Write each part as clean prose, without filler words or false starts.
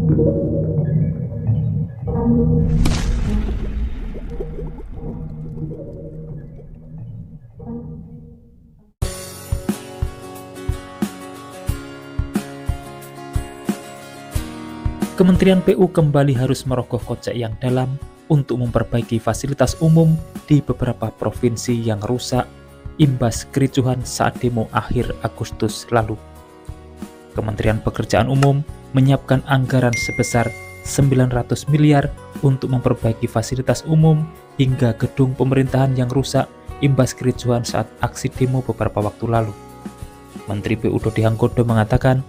Kementerian PU kembali harus merogoh kocek yang dalam untuk memperbaiki fasilitas umum di beberapa provinsi yang rusak imbas kericuhan saat demo akhir Agustus lalu. Kementerian Pekerjaan Umum menyiapkan anggaran sebesar 900 miliar untuk memperbaiki fasilitas umum hingga gedung pemerintahan yang rusak imbas kericuhan saat aksi demo beberapa waktu lalu. Menteri PU Dodi Hanggodo mengatakan,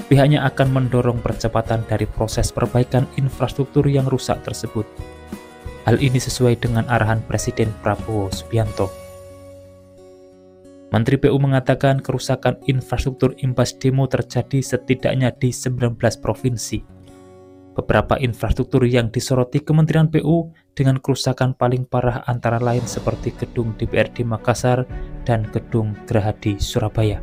pihaknya akan mendorong percepatan dari proses perbaikan infrastruktur yang rusak tersebut. Hal ini sesuai dengan arahan Presiden Prabowo Subianto. Menteri PU mengatakan kerusakan infrastruktur imbas demo terjadi setidaknya di 19 provinsi. Beberapa infrastruktur yang disoroti Kementerian PU dengan kerusakan paling parah antara lain seperti gedung DPRD Makassar dan gedung Gerahadi Surabaya.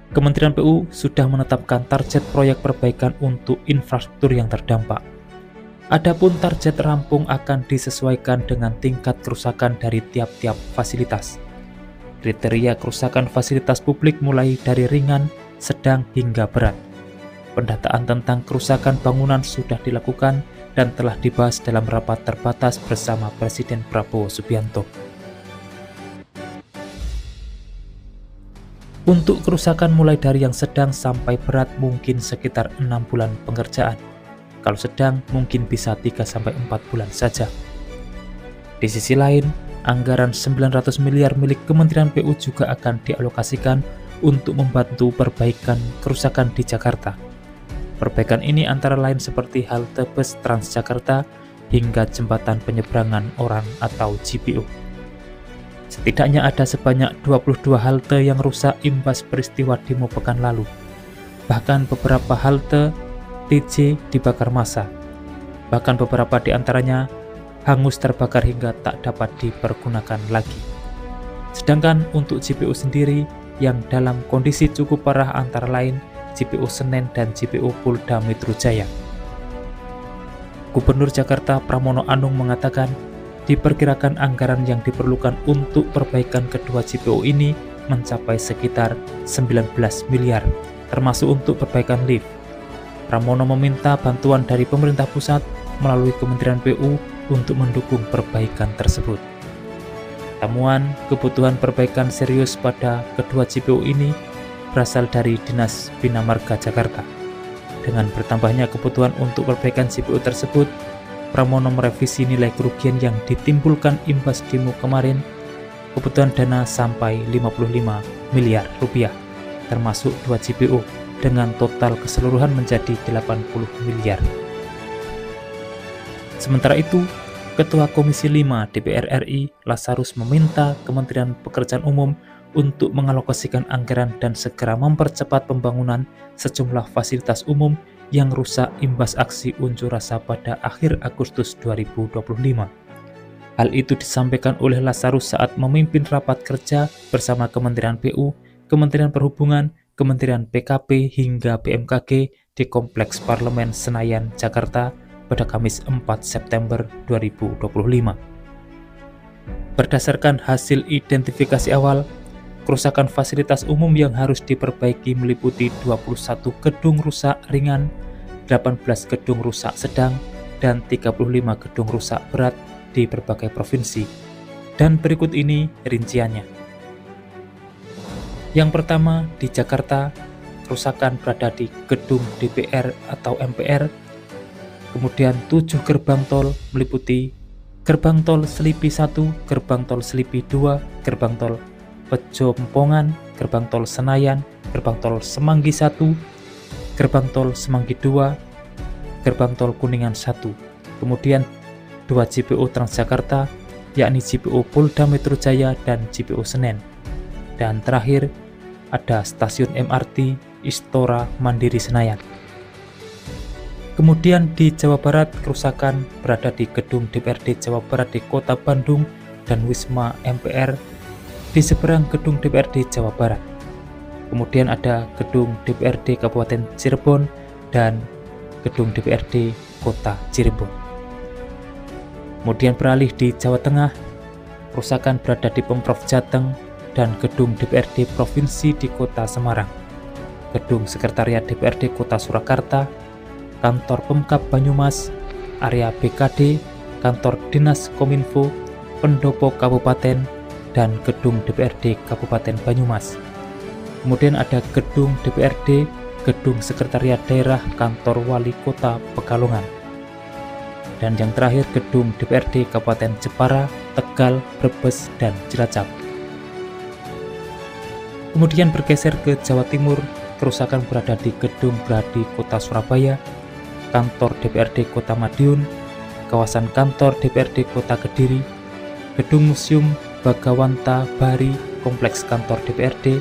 Kementerian PU sudah menetapkan target proyek perbaikan untuk infrastruktur yang terdampak. Adapun target rampung akan disesuaikan dengan tingkat kerusakan dari tiap-tiap fasilitas. Kriteria kerusakan fasilitas publik mulai dari ringan, sedang, hingga berat. Pendataan tentang kerusakan bangunan sudah dilakukan dan telah dibahas dalam rapat terbatas bersama Presiden Prabowo Subianto. Untuk kerusakan mulai dari yang sedang sampai berat mungkin sekitar 6 bulan pengerjaan. Kalau sedang mungkin bisa 3-4 bulan saja. Di sisi lain, anggaran 900 miliar milik Kementerian PU juga akan dialokasikan untuk membantu perbaikan kerusakan di Jakarta. Perbaikan ini antara lain seperti halte bus Transjakarta hingga jembatan penyeberangan orang atau JPO. Setidaknya ada sebanyak 22 halte yang rusak imbas peristiwa demo pekan lalu. Bahkan beberapa halte TJ dibakar massa. Bahkan beberapa di antaranya hangus terbakar hingga tak dapat dipergunakan lagi. Sedangkan untuk JPO sendiri yang dalam kondisi cukup parah antara lain JPO Senen dan JPO Polda Metro Jaya. Gubernur Jakarta Pramono Anung mengatakan, diperkirakan anggaran yang diperlukan untuk perbaikan kedua JPO ini mencapai sekitar 19 miliar, termasuk untuk perbaikan lift. Pramono meminta bantuan dari pemerintah pusat melalui Kementerian PU untuk mendukung perbaikan tersebut. Temuan kebutuhan perbaikan serius pada kedua JPO ini berasal dari Dinas Bina Marga Jakarta. Dengan bertambahnya kebutuhan untuk perbaikan JPO tersebut, Pramono merevisi nilai kerugian yang ditimbulkan imbas demo kemarin. Kebutuhan dana sampai 55 miliar rupiah, termasuk 2 JPO, dengan total keseluruhan menjadi 80 miliar. Sementara itu, Ketua Komisi 5 DPR RI, Lazarus, meminta Kementerian Pekerjaan Umum untuk mengalokasikan anggaran dan segera mempercepat pembangunan sejumlah fasilitas umum yang rusak imbas aksi unjuk rasa pada akhir Agustus 2025. Hal itu disampaikan oleh Lazarus saat memimpin rapat kerja bersama Kementerian PU, Kementerian Perhubungan, Kementerian PKP hingga BMKG di Kompleks Parlemen Senayan, Jakarta pada Kamis 4 September 2025. Berdasarkan hasil identifikasi awal, kerusakan fasilitas umum yang harus diperbaiki meliputi 21 gedung rusak ringan, 18 gedung rusak sedang, dan 35 gedung rusak berat di berbagai provinsi. Dan berikut ini rinciannya. Yang pertama, di Jakarta, kerusakan berada di gedung DPR atau MPR, kemudian 7 gerbang tol meliputi gerbang tol Selipi 1, gerbang tol Selipi 2, gerbang tol Pejompongan, gerbang tol Senayan, gerbang tol Semanggi 1, gerbang tol Semanggi 2, gerbang tol Kuningan 1, kemudian 2 JPO Transjakarta, yakni JPO Polda Metro Jaya dan JPO Senen. Dan terakhir, ada stasiun MRT Istora Mandiri Senayan. Kemudian di Jawa Barat, kerusakan berada di gedung DPRD Jawa Barat di Kota Bandung dan Wisma MPR di seberang gedung DPRD Jawa Barat. Kemudian ada gedung DPRD Kabupaten Cirebon dan gedung DPRD Kota Cirebon. Kemudian beralih di Jawa Tengah, kerusakan berada di Pemprov Jateng dan gedung DPRD Provinsi di Kota Semarang, gedung Sekretariat DPRD Kota Surakarta, kantor Pemkab Banyumas, area BKD, kantor Dinas Kominfo, pendopo Kabupaten, dan gedung DPRD Kabupaten Banyumas. Kemudian ada gedung DPRD, gedung Sekretariat Daerah, kantor Wali Kota Pekalongan. Dan yang terakhir gedung DPRD Kabupaten Jepara, Tegal, Brebes, dan Cilacap. Kemudian bergeser ke Jawa Timur, kerusakan berada di gedung Bradi Kota Surabaya, kantor DPRD Kota Madiun, kawasan kantor DPRD Kota Kediri, gedung Museum Bagawanta Bari, kompleks kantor DPRD,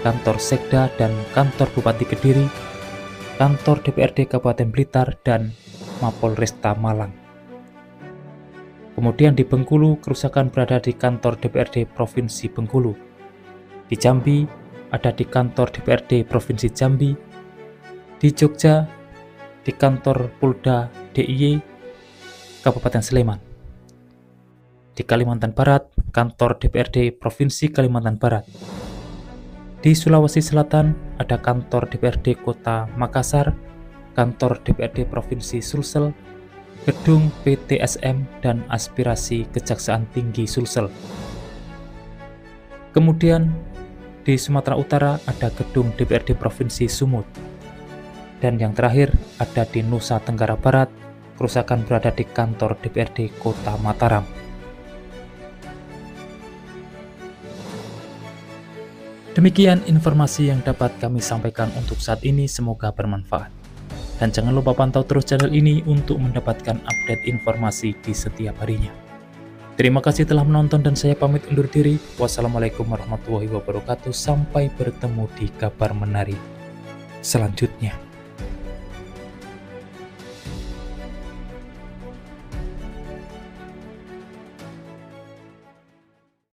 kantor Sekda dan kantor Bupati Kediri, kantor DPRD Kabupaten Blitar, dan Mapolresta Malang. Kemudian di Bengkulu, kerusakan berada di kantor DPRD Provinsi Bengkulu. Di Jambi, ada di kantor DPRD Provinsi Jambi. Di Jogja, di kantor Polda DIY Kabupaten Sleman. Di Kalimantan Barat, kantor DPRD Provinsi Kalimantan Barat. Di Sulawesi Selatan, ada kantor DPRD Kota Makassar, kantor DPRD Provinsi Sulsel, gedung PTSM, dan aspirasi Kejaksaan Tinggi Sulsel. Kemudian di Sumatera Utara ada gedung DPRD Provinsi Sumut. Dan yang terakhir ada di Nusa Tenggara Barat, kerusakan berada di kantor DPRD Kota Mataram. Demikian informasi yang dapat kami sampaikan untuk saat ini, semoga bermanfaat. Dan jangan lupa pantau terus channel ini untuk mendapatkan update informasi di setiap harinya. Terima kasih telah menonton dan saya pamit undur diri. Wassalamualaikum warahmatullahi wabarakatuh. Sampai bertemu di kabar menarik selanjutnya.